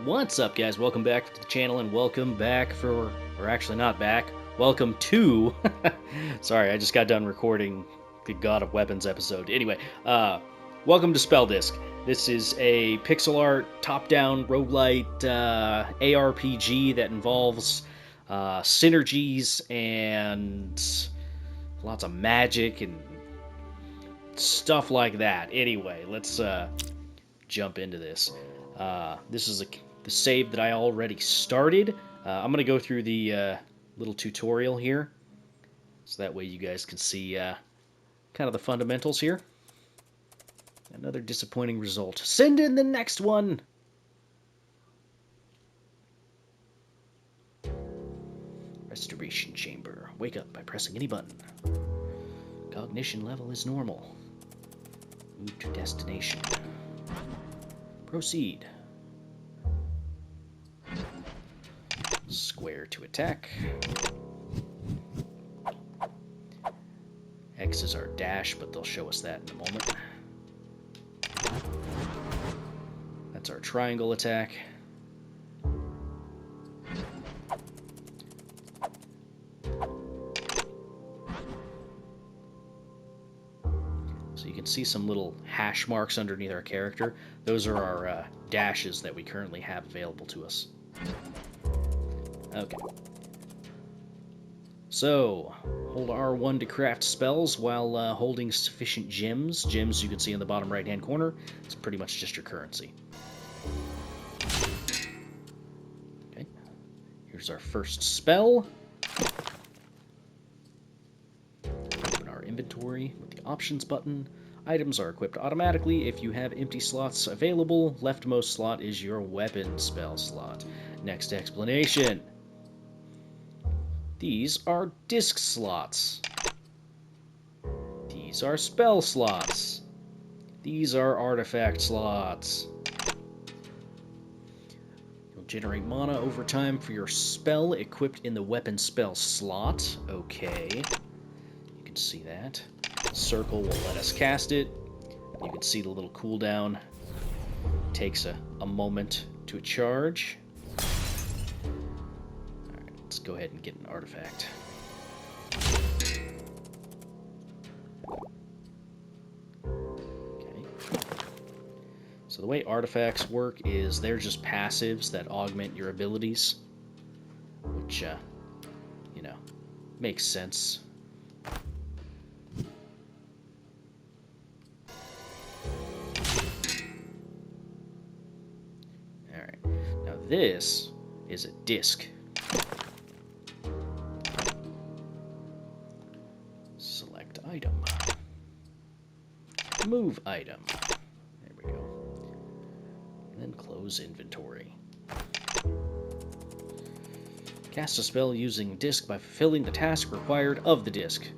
What's up, guys? Welcome back to the channel, and welcome back for, or actually not back, welcome to, sorry, I just got done recording the God of Weapons episode. Anyway, welcome to Spell Disc. This is a pixel art, top-down, roguelite ARPG that involves synergies and lots of magic and stuff like that. Anyway, let's jump into this. This is the save that I already started. I'm going to go through the little tutorial here, so that way you guys can see kind of the fundamentals here. Another disappointing result. Send in the next one! Restoration chamber. Wake up by pressing any button. Cognition level is normal. Move to destination. Proceed. Square to attack. X is our dash, but they'll show us that in a moment. That's our triangle attack. So you can see some little hash marks underneath our character. Those are our dashes that we currently have available to us. Okay. So, hold R1 to craft spells while holding sufficient gems. Gems you can see in the bottom right-hand corner. It's pretty much just your currency. Okay. Here's our first spell. Open our inventory with the options button. Items are equipped automatically if you have empty slots available. Leftmost slot is your weapon spell slot. Next explanation. These are disc slots. These are spell slots. These are artifact slots. You'll generate mana over time for your spell equipped in the weapon spell slot. Okay. You can see that. Circle will let us cast it. You can see the little cooldown. Takes a moment to charge. Let's go ahead and get an artifact. Okay. So the way artifacts work is they're just passives that augment your abilities, which, you know, makes sense. Alright. Now this is a disc. Item. Move item. There we go. And then close inventory. Cast a spell using disc by fulfilling the task required of the disc.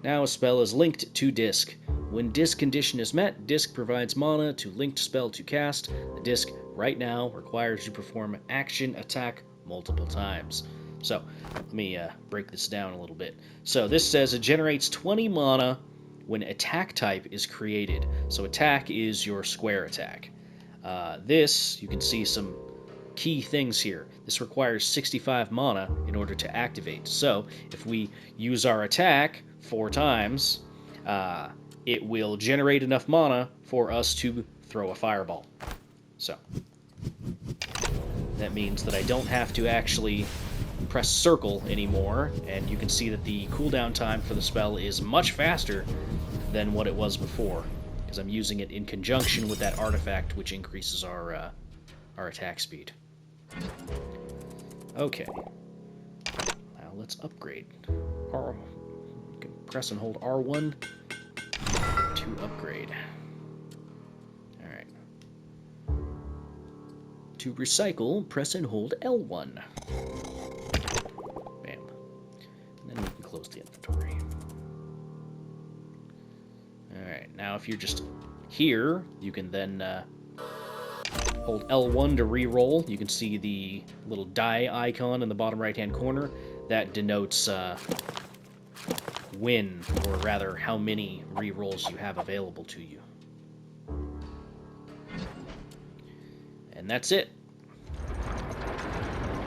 Now a spell is linked to disc. When disc condition is met, disc provides mana to linked spell to cast. The disc right now requires you perform action attack multiple times. So, let me break this down a little bit. So, this says it generates 20 mana when attack type is created. So, attack is your square attack. This, you can see some key things here. This requires 65 mana in order to activate. So, if we use our attack 4 times, it will generate enough mana for us to throw a fireball. So, that means that I don't have to actually press circle anymore, and you can see that the cooldown time for the spell is much faster than what it was before, because I'm using it in conjunction with that artifact, which increases our attack speed. Okay, now let's upgrade. You can press and hold R1 to upgrade. Alright. To recycle, press and hold L1. Close the inventory. Alright, now if you're just here, you can then hold L1 to re-roll. You can see the little die icon in the bottom right-hand corner. That denotes when, or rather how many re-rolls you have available to you. And that's it.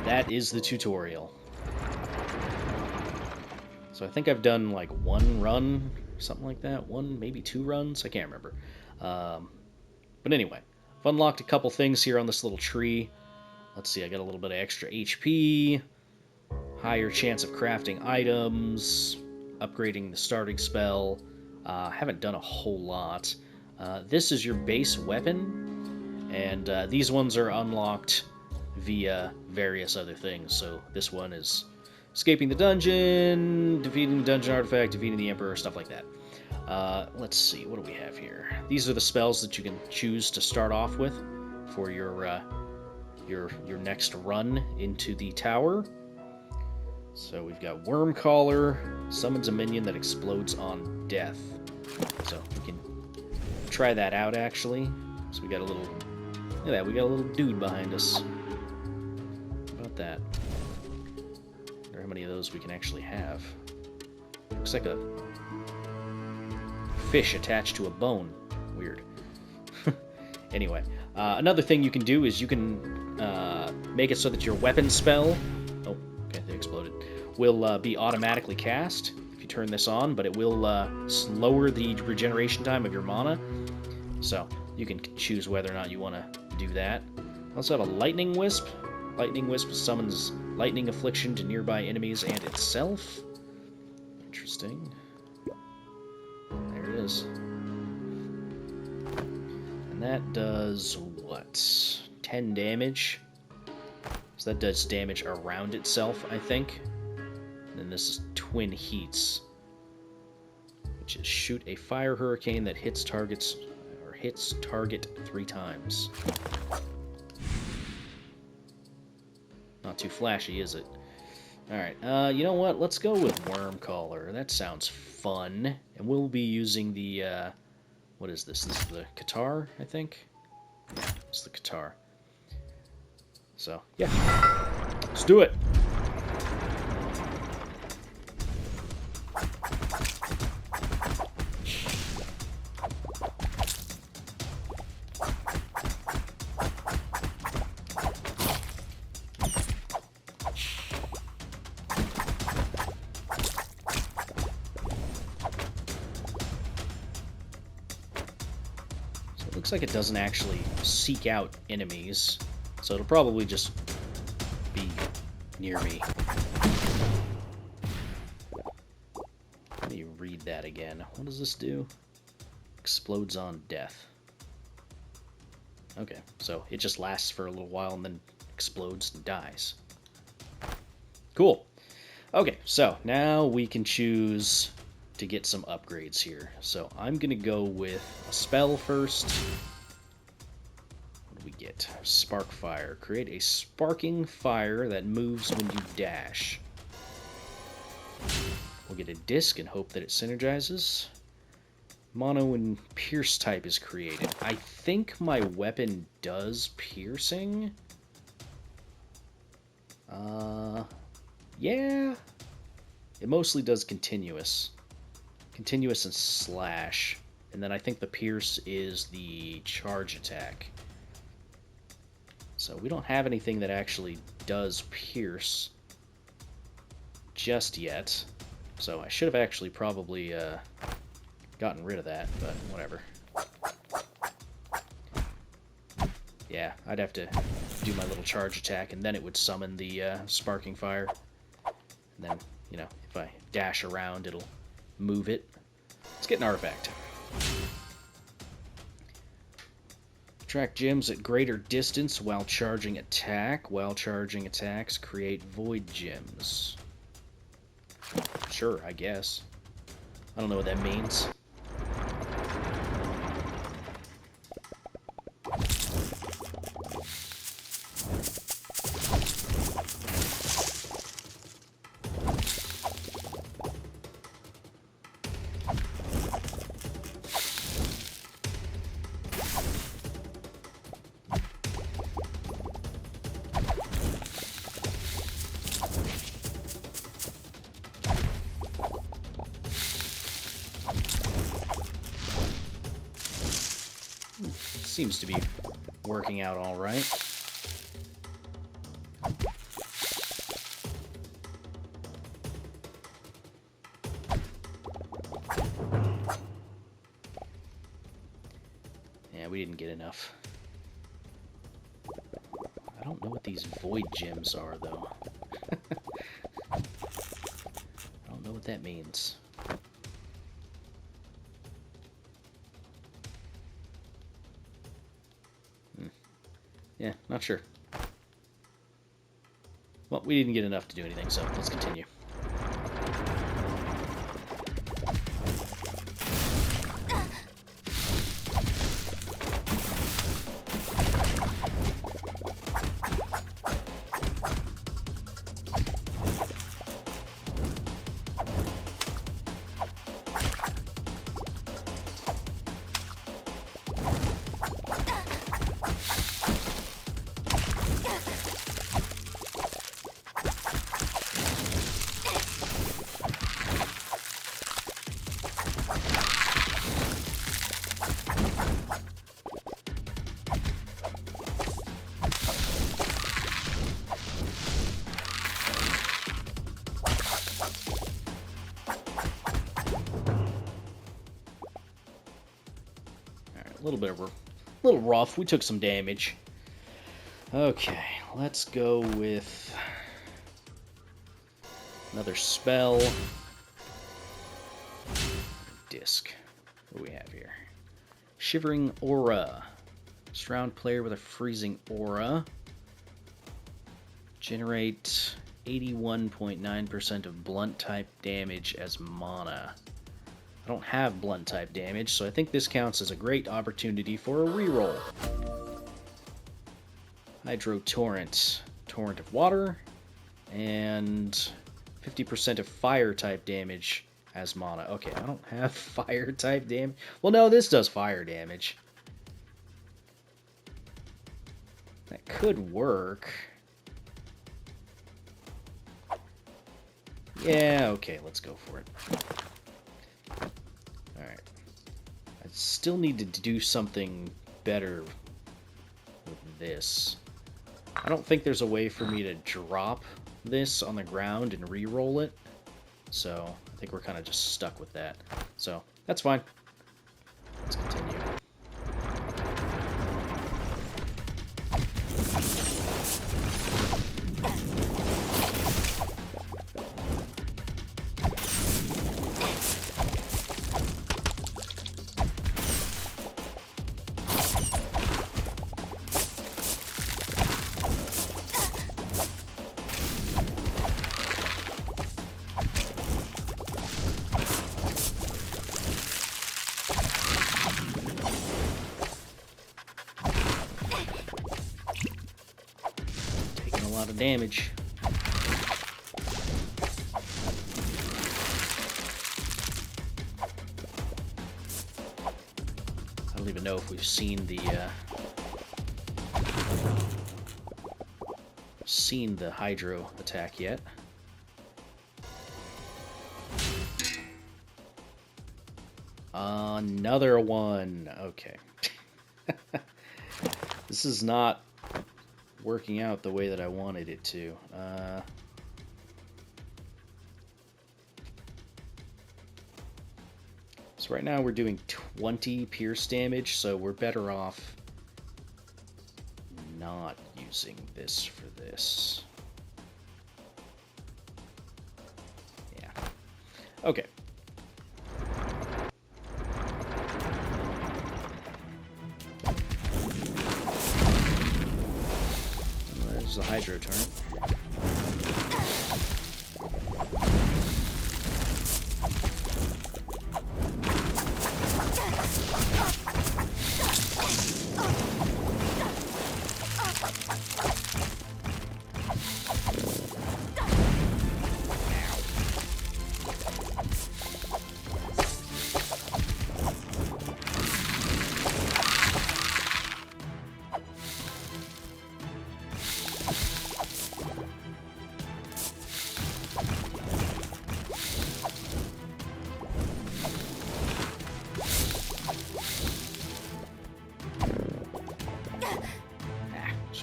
that is the tutorial. So I think I've done like one run, something like that. One, maybe 2 runs. I can't remember. But anyway, I've unlocked a couple things here on this little tree. Let's see, I got a little bit of extra HP, higher chance of crafting items, upgrading the starting spell. Haven't done a whole lot. This is your base weapon, and these ones are unlocked via various other things. So this one is escaping the dungeon, defeating the dungeon artifact, defeating the emperor, stuff like that. Let's see, what do we have here? These are the spells that you can choose to start off with for your next run into the tower. So we've got Worm Collar, summons a minion that explodes on death. So we can try that out actually. So we got a little, look at that, we got a little dude behind us. How about that? I wonder how many of those we can actually have. Looks like a fish attached to a bone. Weird. Anyway, another thing you can do is you can make it so that your weapon spell, oh, okay, they exploded, will be automatically cast if you turn this on, but it will lower the regeneration time of your mana. So you can choose whether or not you want to do that. I also have a Lightning Wisp. Lightning Wisp summons lightning affliction to nearby enemies and itself. Interesting. There it is. And that does what? 10 damage. So that does damage around itself, I think. And then this is Twin Heats, which is shoot a fire hurricane that hits target 3 times. Not too flashy, is it? Alright, you know what? Let's go with Worm Collar. That sounds fun. And we'll be using the, what is this? This is the Qatar, I think? Yeah, it's the Qatar. So, yeah. Let's do it! Looks like it doesn't actually seek out enemies, so it'll probably just be near me. Let me read that again. What does this do? Explodes on death. Okay, so it just lasts for a little while and then explodes and dies. Cool. Okay, so now we can choose to get some upgrades here. So I'm gonna go with a spell first. What do we get? Spark Fire. Create a sparking fire that moves when you dash. We'll get a disc and hope that it synergizes. Mono and pierce type is created. I think my weapon does piercing. Yeah. It mostly does continuous. Continuous and slash. And then I think the pierce is the charge attack. So we don't have anything that actually does pierce just yet. So I should have actually probably gotten rid of that, but whatever. Yeah, I'd have to do my little charge attack, and then it would summon the sparking fire. And then, you know, if I dash around, it'll move it. Let's get an artifact. Track gems at greater distance while charging attack. While charging attacks, create void gems. Sure, I guess. I don't know what that means. Seems to be working out all right. didn't get enough. I don't know what these void gems are, though. I don't know what that means. Yeah, not sure. Well, we didn't get enough to do anything, so let's continue. A little rough. We took some damage. Okay, let's go with another spell. Disc. What do we have here? Shivering Aura. Surround player with a freezing aura. Generate 81.9% of blunt type damage as mana. I don't have blunt type damage, so I think this counts as a great opportunity for a reroll. Hydro Torrent. Torrent of water. And 50% of fire type damage as mana. Okay, I don't have fire type damage. Well, no, this does fire damage. That could work. Yeah, okay, let's go for it. Alright. I still need to do something better with this. I don't think there's a way for me to drop this on the ground and re-roll it. So, I think we're kind of just stuck with that. So, that's fine. Let's continue. Damage. I don't even know if we've seen the hydro attack yet. Another one. Okay. This is not working out the way that I wanted it to. So right now we're doing 20 pierce damage, so we're better off not using this for this. Yeah. Okay. There's the hydro turret.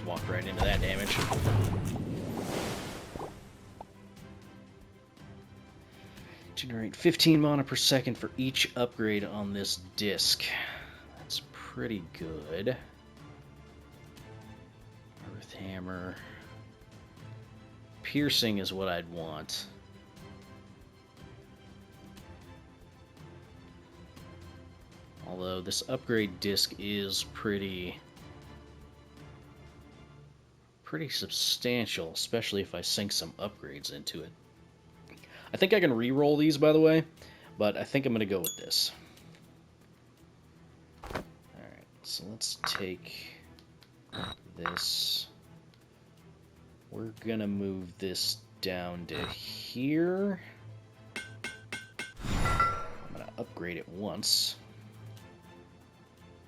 Walk right into that damage. Generate 15 mana per second for each upgrade on this disc. That's pretty good. Earth Hammer. Piercing is what I'd want. Although this upgrade disc is pretty substantial, especially if I sink some upgrades into it. I think I can re-roll these, by the way, but I think I'm going to go with this. Alright, so let's take this. We're going to move this down to here. I'm going to upgrade it once.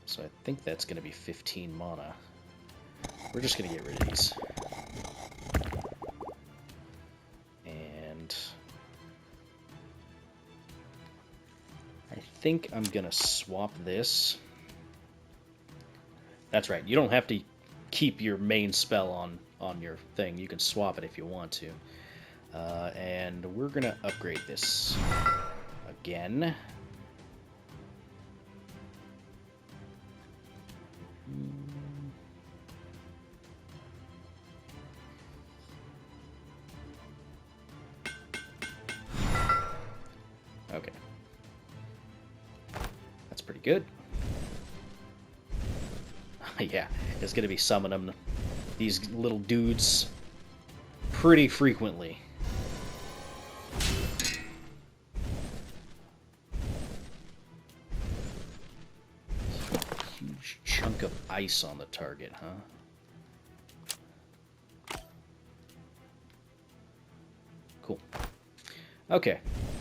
So I think that's going to be 15 mana. We're just going to get rid of these. And I think I'm going to swap this. That's right. You don't have to keep your main spell on your thing. You can swap it if you want to. And we're going to upgrade this again. Okay. That's pretty good. Yeah, it's going to be summoning these little dudes pretty frequently. Huge chunk of ice on the target, huh? Cool. Okay,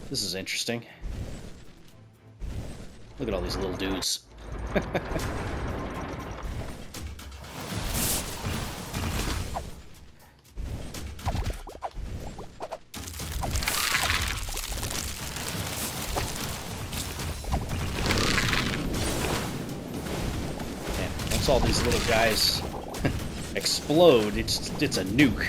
this is interesting. Look at all these little dudes. Once all these little guys explode, it's a nuke.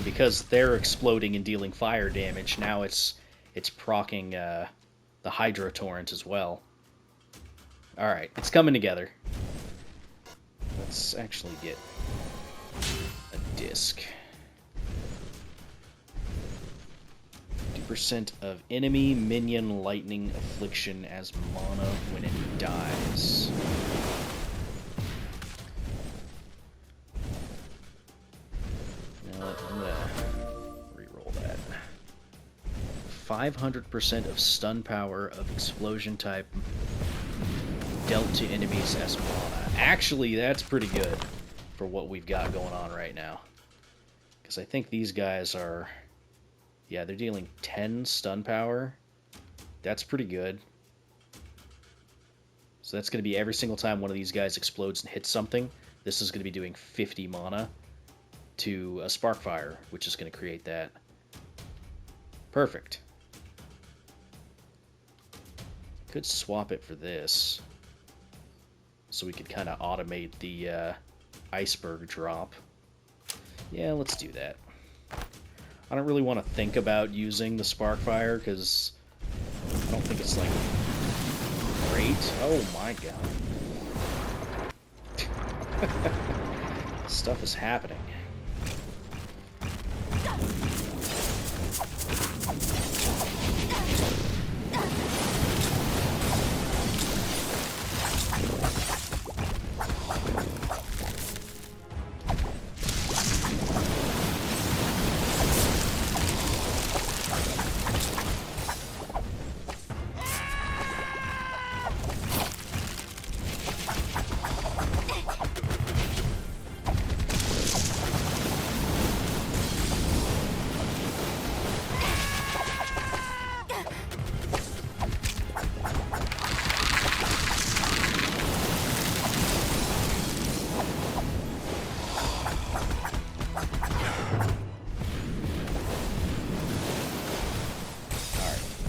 Because they're exploding and dealing fire damage, now it's proccing the Hydro Torrent as well. Alright, it's coming together. Let's actually get a disc. 50% of enemy minion lightning affliction as mana when it dies. I'm gonna reroll that. 500% of stun power of explosion type dealt to enemies as mana. Actually, that's pretty good for what we've got going on right now. Because I think these guys are... Yeah, they're dealing 10 stun power. That's pretty good. So that's going to be every single time one of these guys explodes and hits something, this is going to be doing 50 mana to a Sparkfire, which is going to create that. Perfect. Could swap it for this, so we could kind of automate the iceberg drop. Yeah, let's do that. I don't really want to think about using the Sparkfire, because I don't think it's, like, great. Oh my god. Stuff is happening.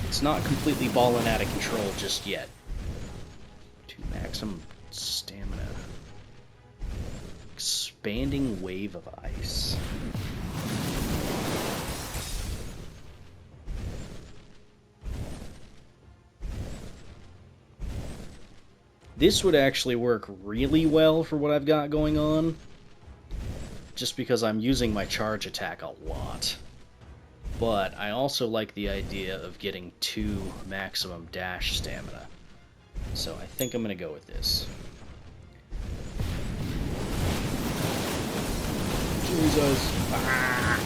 It's not completely balling out of control just yet. To maximum stamina. Expanding wave of ice. This would actually work really well for what I've got going on, just because I'm using my charge attack a lot. But I also like the idea of getting 2 maximum dash stamina. So I think I'm going to go with this. Jesus. Ah.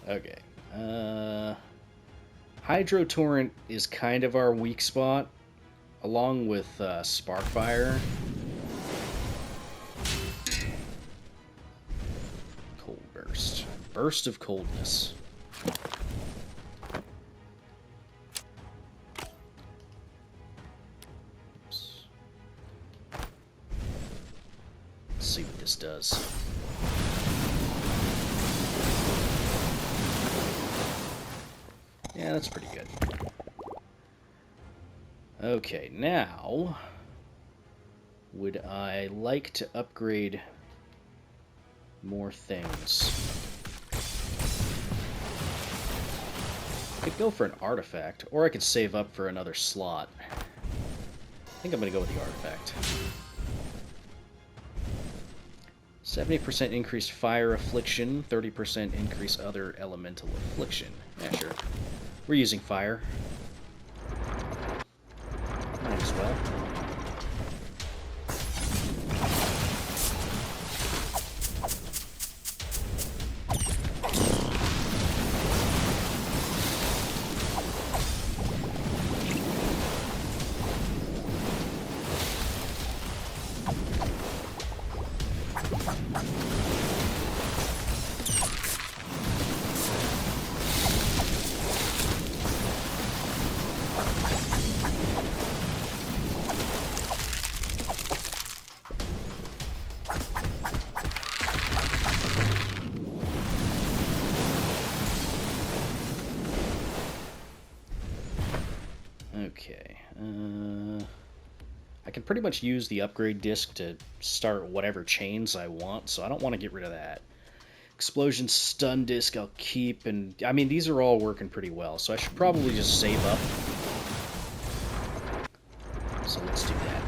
Okay. Hydro Torrent is kind of our weak spot, along with Sparkfire. Cold Burst. Burst of Coldness. Oops. Let's see what this does. Yeah, that's pretty good. Okay, now, would I like to upgrade more things? I could go for an artifact, or I could save up for another slot. I think I'm going to go with the artifact. 70% increased fire affliction, 30% increased other elemental affliction. Yeah, sure. We're using fire. Might as well. Okay, I can pretty much use the upgrade disc to start whatever chains I want, so I don't want to get rid of that. Explosion stun disc I'll keep, and I mean, these are all working pretty well, so I should probably just save up. So let's do that.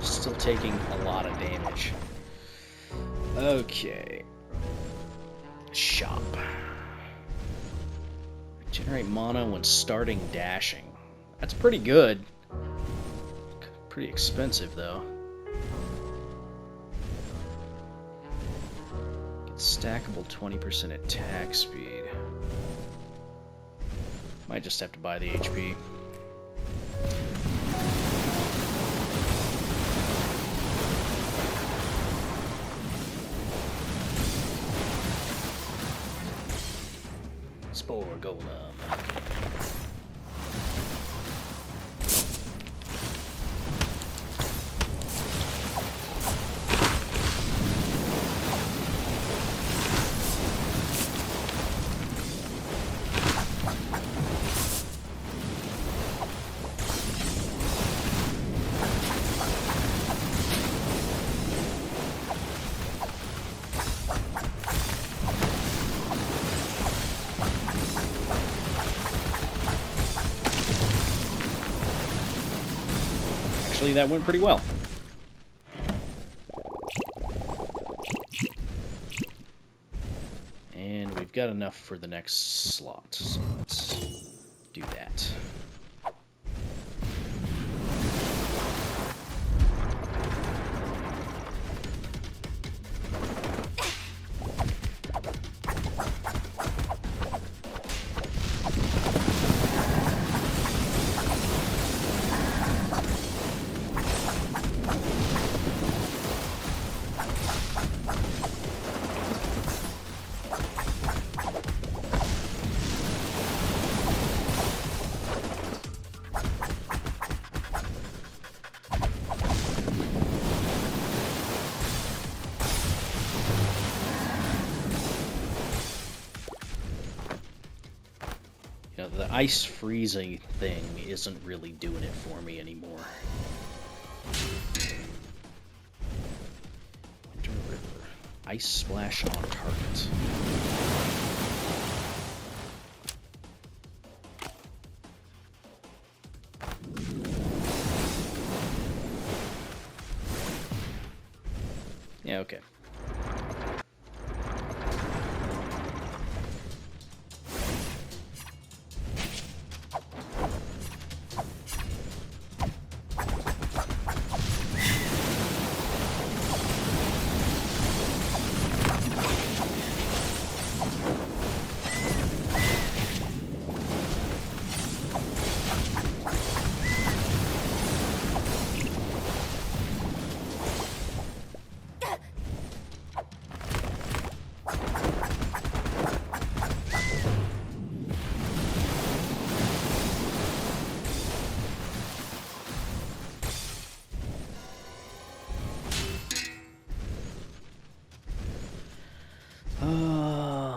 Still taking a lot of damage. Okay. Shop. Generate mana when starting dashing. That's pretty good. Pretty expensive, though. Get stackable 20% attack speed. Might just have to buy the HP. Spore Golem. Actually, that went pretty well. And we've got enough for the next slot, so let's do that. the ice freezing thing isn't really doing it for me anymore. Winter River. Ice splash on target. Yeah, okay.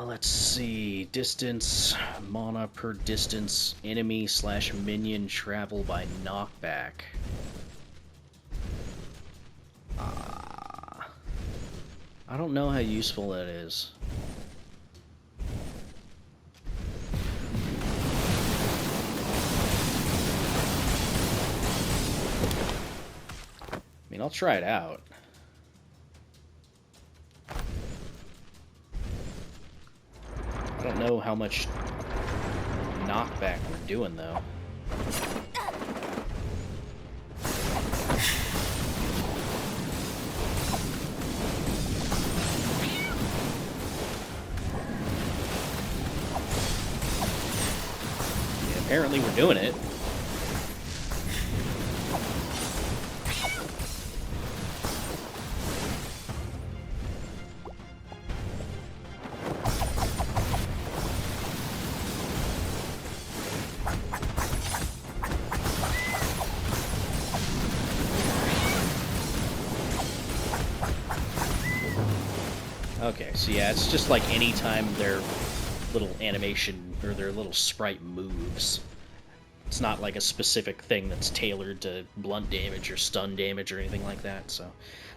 Let's see. Distance, mana per distance, enemy/minion travel by knockback. I don't know how useful that is. I mean, I'll try it out. I don't know how much knockback we're doing, though. Yeah, apparently we're doing it. Okay, so yeah, it's just like any time their little animation or their little sprite moves. It's not like a specific thing that's tailored to blunt damage or stun damage or anything like that, so...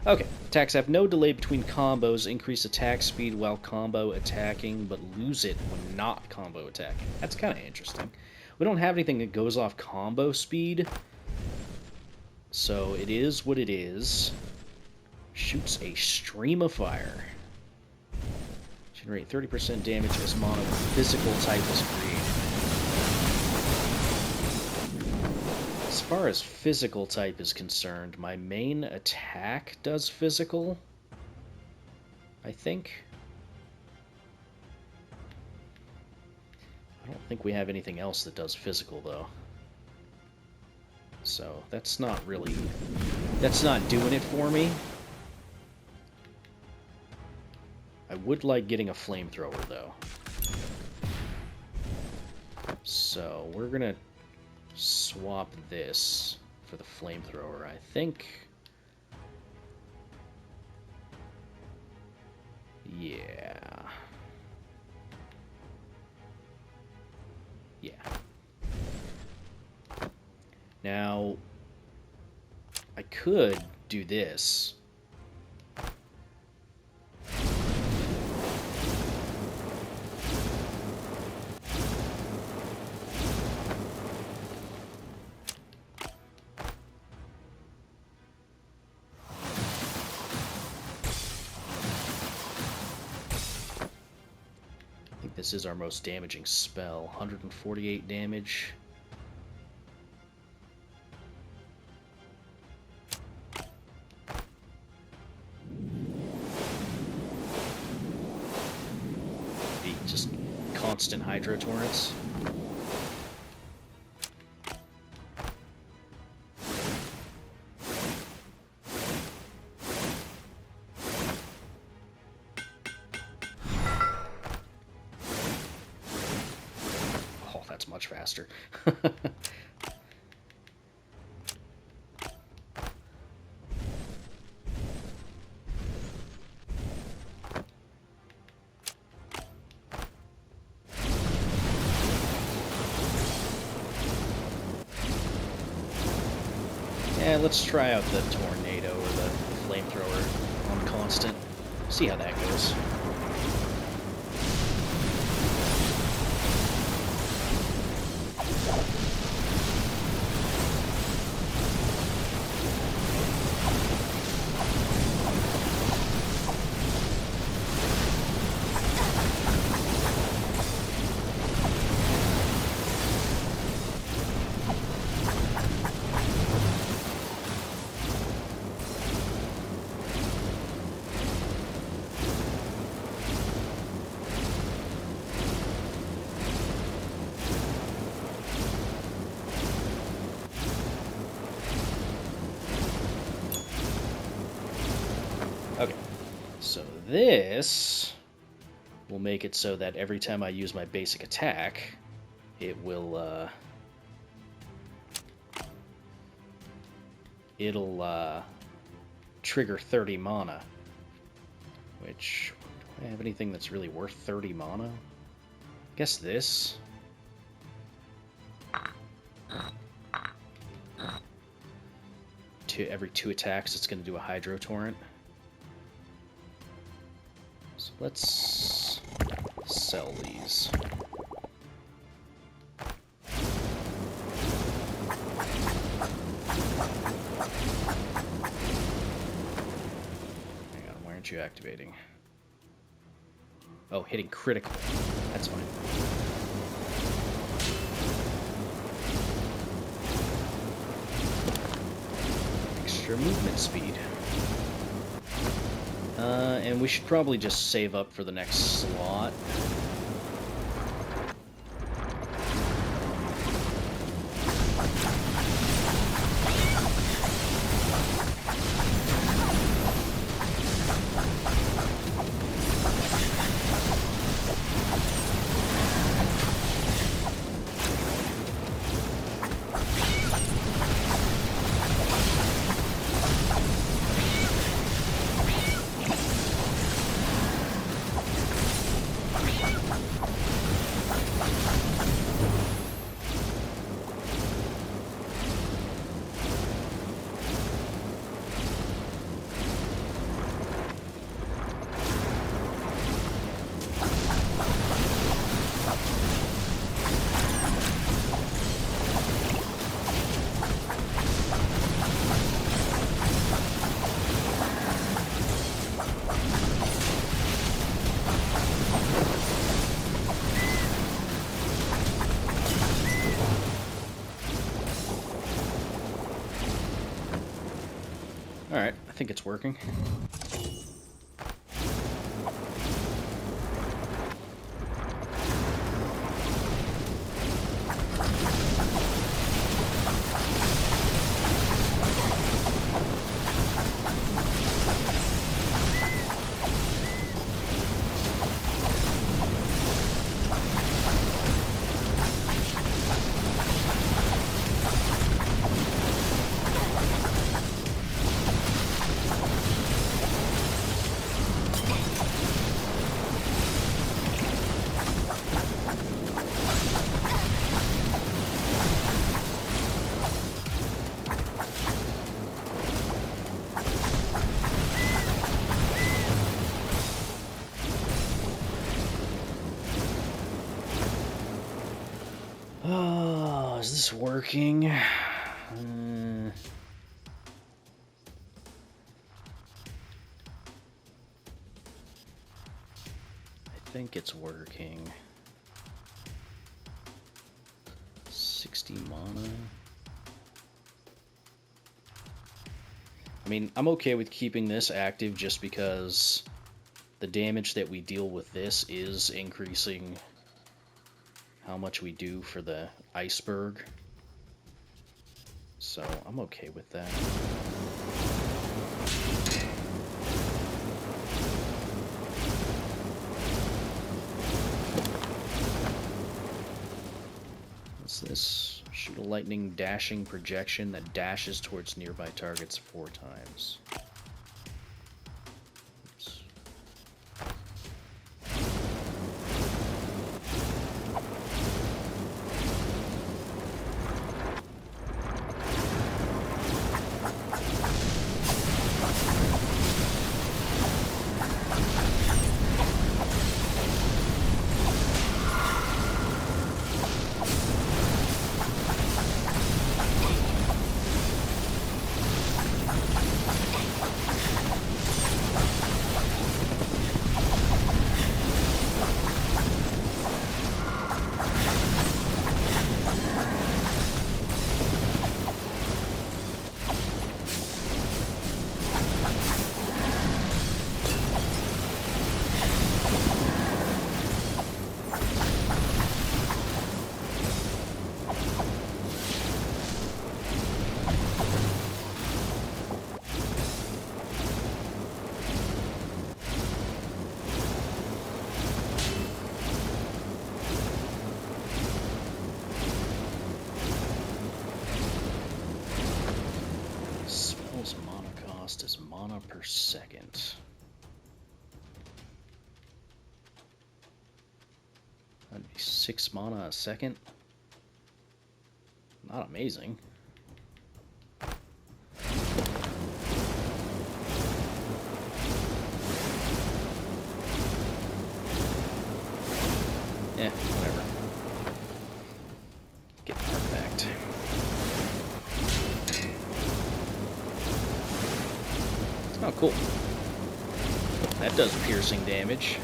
Okay, attacks have no delay between combos, increase attack speed while combo attacking, but lose it when not combo attacking. That's kind of interesting. We don't have anything that goes off combo speed, so it is what it is. Shoots a stream of fire. Generate 30% damage as mana physical type is created. As far as physical type is concerned, my main attack does physical, I think. I don't think we have anything else that does physical, though. So, that's not really... that's not doing it for me. I would like getting a flamethrower, though. So, we're gonna swap this for the flamethrower, I think. Yeah. Yeah. Now, I could do this. This is our most damaging spell. 148 damage. Just constant hydro torrents. Much faster. let's try out the tornado or the flamethrower on constant. See how that goes. Okay, so this will make it so that every time I use my basic attack, it will, it'll trigger 30 mana. Which, do I have anything that's really worth 30 mana? I guess this. Every 2 attacks, it's going to do a Hydro Torrent. So let's sell these. Hang on, why aren't you activating? Oh, hitting critical. That's fine. Extra movement speed. And we should probably just save up for the next slot. Alright, I think it's working. Oh, is this working? I think it's working. 60 mana. I mean, I'm okay with keeping this active just because the damage that we deal with this is increasing how much we do for the iceberg. So I'm okay with that. What's this? Shoot a lightning dashing projection that dashes towards nearby targets 4 times. is mana per second? That'd be 6 mana a second. Not amazing. Yeah, whatever. Get the artifact. Oh, cool. That does piercing damage.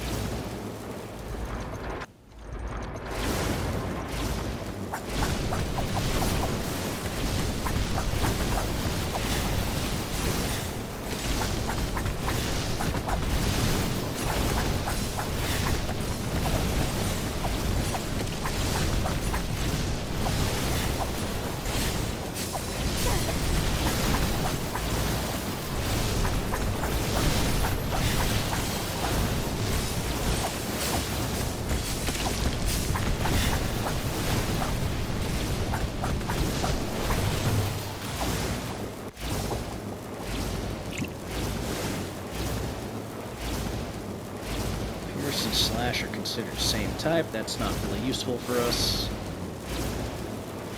And slash are considered the same type. That's not really useful for us.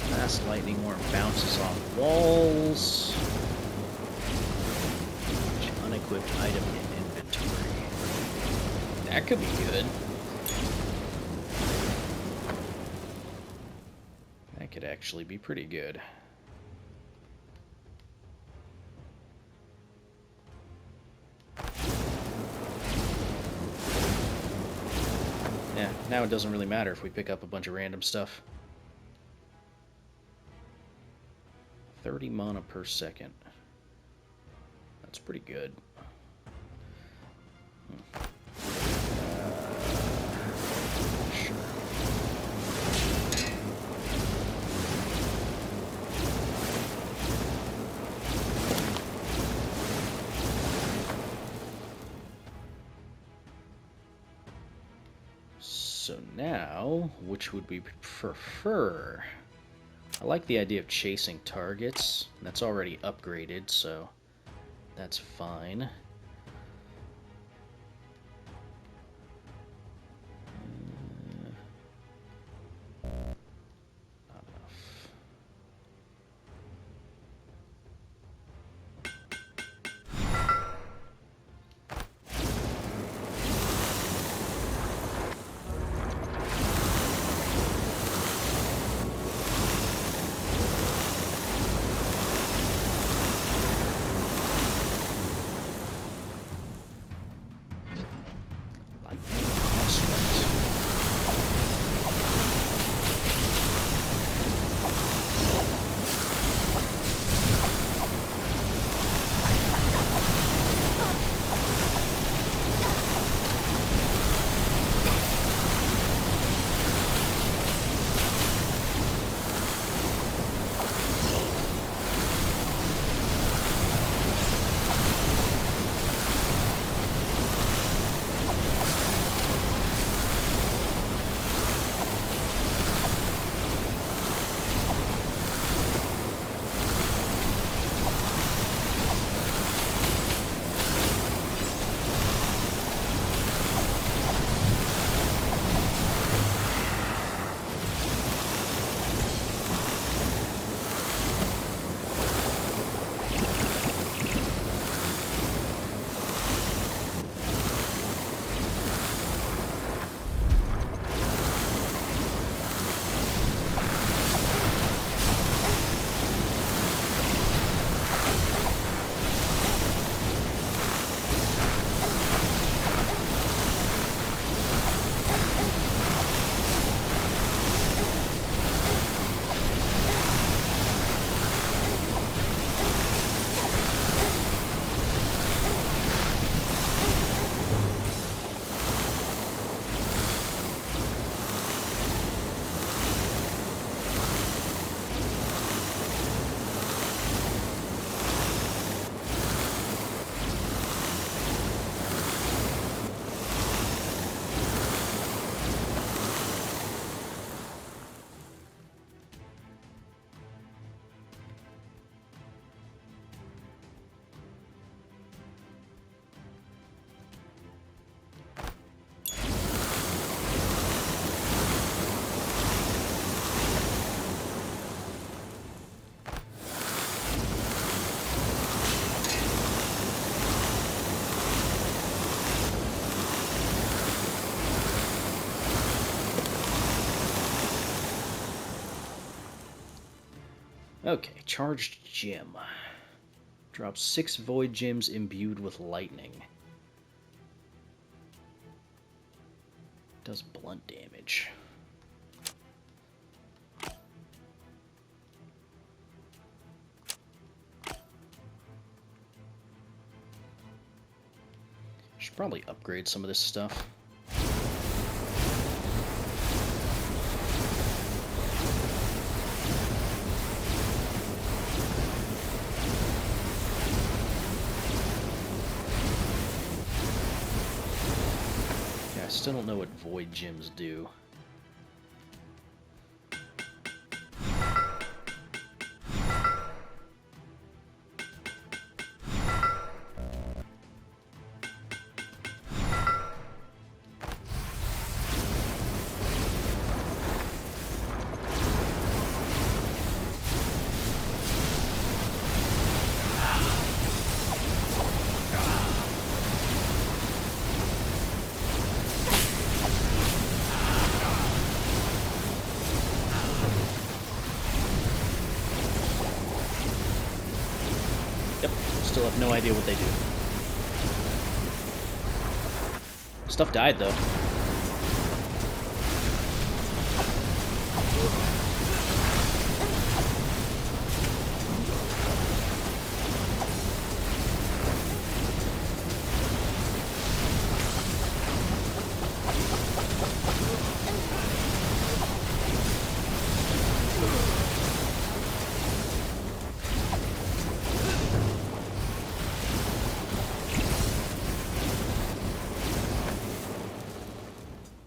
Fast lightning worm bounces off walls. Unequipped item in inventory. That could be good. That could actually be pretty good. Yeah, now it doesn't really matter if we pick up a bunch of random stuff. 30 mana per second. That's pretty good. Sure. So now, which would we prefer? I like the idea of chasing targets. That's already upgraded, so that's fine. Not enough. Okay, charged gem. Drops 6 void gems imbued with lightning. Does blunt damage. Should probably upgrade some of this stuff. Yeah, I still don't know what void gems do. Yep, still have no idea what they do. Stuff died, though.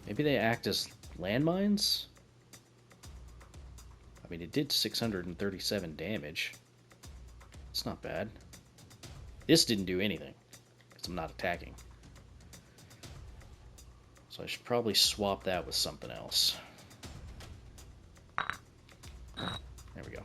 Maybe they act as landmines? I mean, it did 637 damage. It's not bad. This didn't do anything, because I'm not attacking. So I should probably swap that with something else. There we go.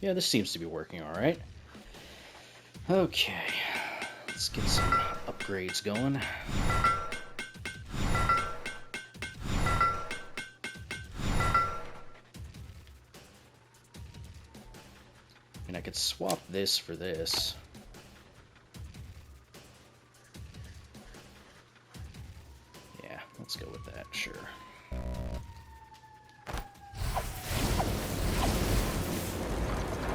Yeah, this seems to be working all right. Okay, let's get some upgrades going. And I could swap this for this. Yeah, let's go with that, sure.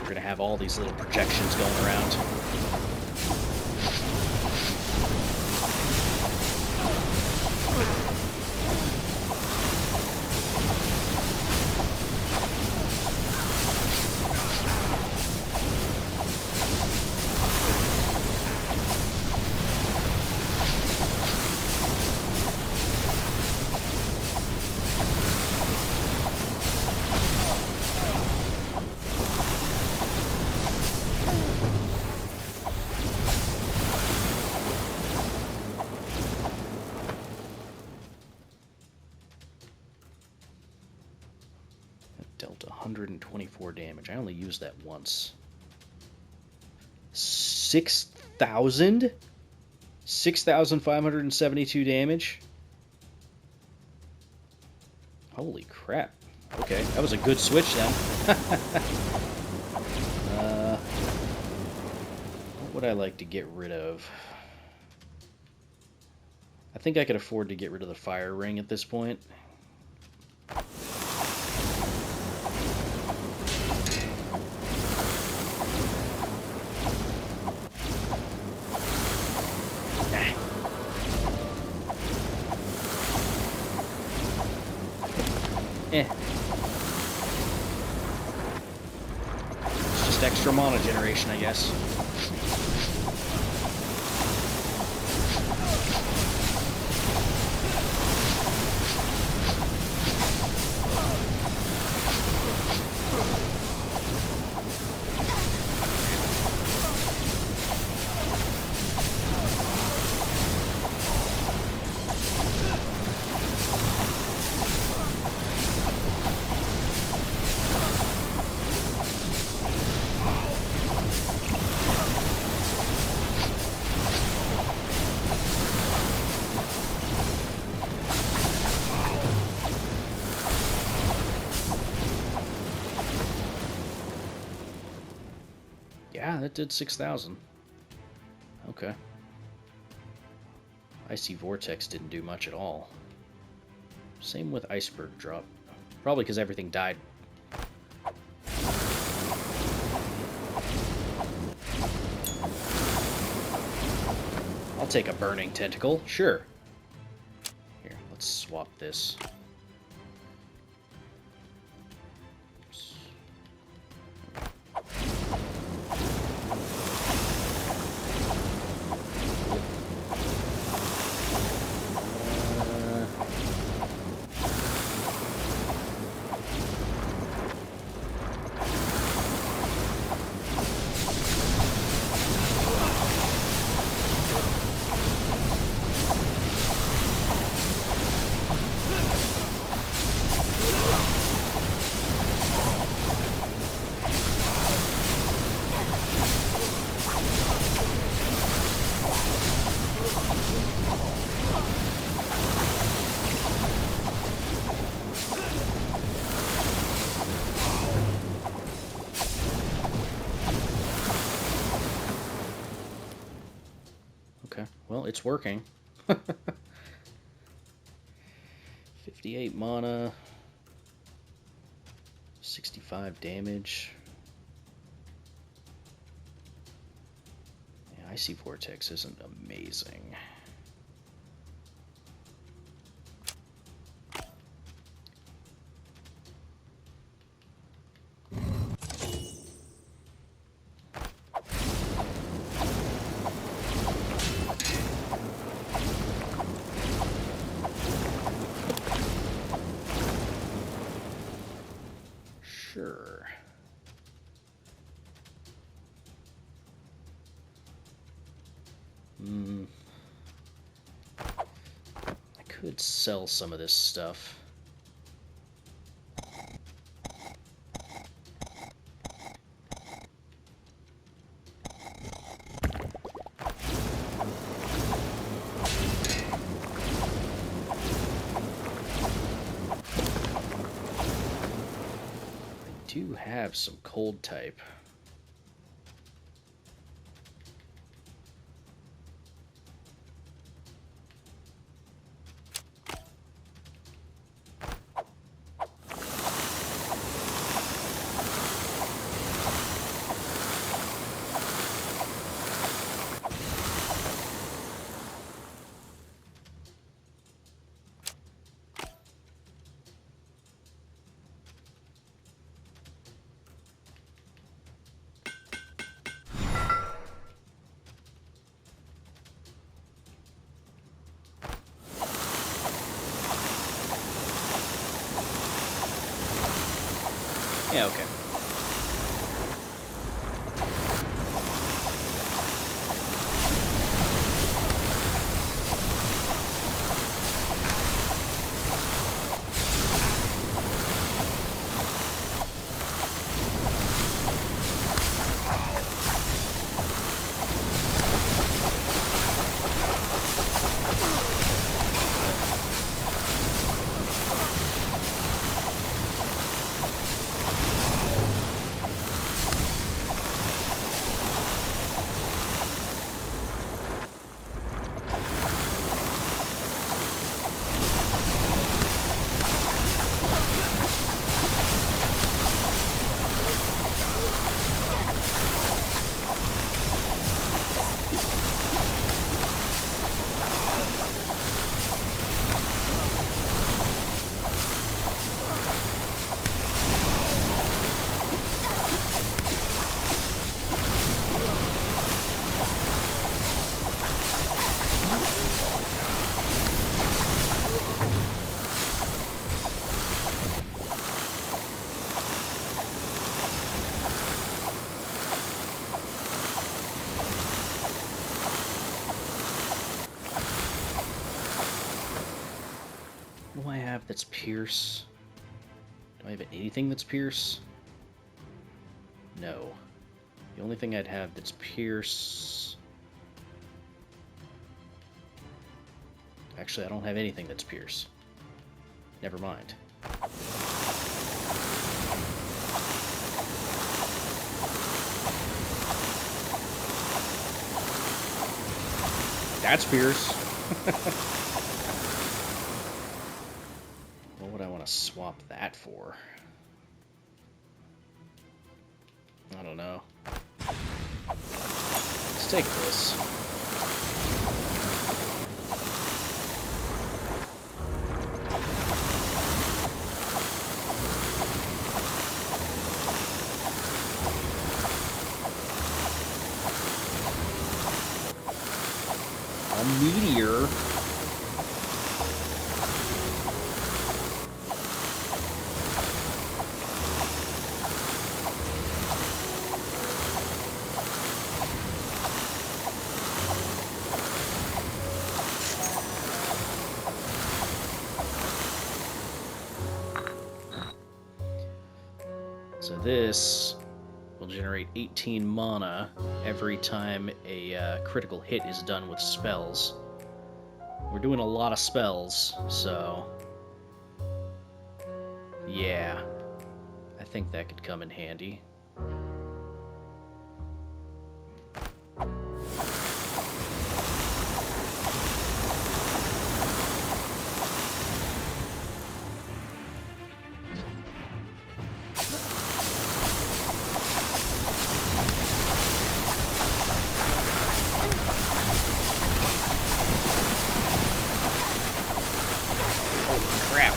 We're gonna have all these little projections going around. Dealt 124 damage. I only used that once. 6,000? 6,572 damage? Holy crap. Okay, that was a good switch then. What would I like to get rid of? I think I could afford to get rid of the fire ring at this point. Eh. It's just extra mana generation, I guess. Yeah, that did 6,000. Okay. Icy Vortex didn't do much at all. Same with Iceberg Drop. Probably because everything died. I'll take a Burning Tentacle, sure. Here, let's swap this. Okay, well, it's working. 58 mana, 65 damage. Yeah, Icy Vortex isn't amazing. Sure. I could sell some of this stuff. I do have some cold type. Yeah, okay. I have that's Pierce? Do I have anything that's Pierce? No. The only thing I'd have that's Pierce... Actually, I don't have anything that's Pierce. Never mind. That's Pierce. What would I want to swap that for? I don't know. Let's take this. A meteor. So this will generate 18 mana every time a critical hit is done with spells. We're doing a lot of spells, so yeah, I think that could come in handy. Crap.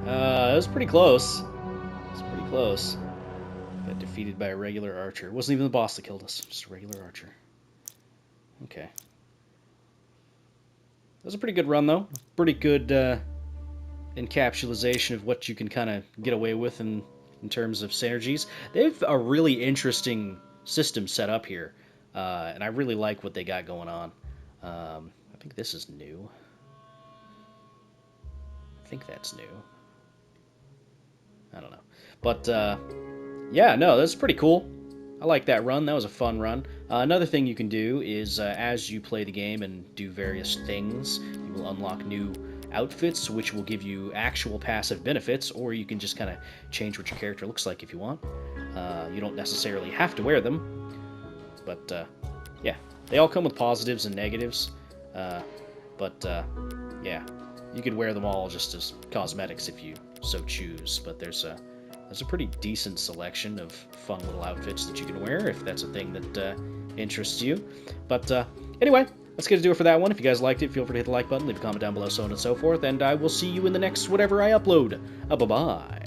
That was pretty close. It was pretty close. Got defeated by a regular archer. It wasn't even the boss that killed us, just a regular archer. Okay. That was a pretty good run, though. Pretty good encapsulation of what you can kind of get away with in terms of synergies. They have a really interesting system set up here, and I really like what they got going on. I think this is new. I think that's new. I don't know. But, yeah, no, that's pretty cool. I like that run. That was a fun run. Another thing you can do is, as you play the game and do various things, you will unlock new outfits, which will give you actual passive benefits, or you can just kind of change what your character looks like if you want. You don't necessarily have to wear them, but, yeah. They all come with positives and negatives, but, yeah. You could wear them all just as cosmetics if you so choose, but there's a pretty decent selection of fun little outfits that you can wear if that's a thing that interests you. But anyway, that's going to do it for that one. If you guys liked it, feel free to hit the like button, leave a comment down below, so on and so forth, and I will see you in the next whatever I upload. Bye-bye.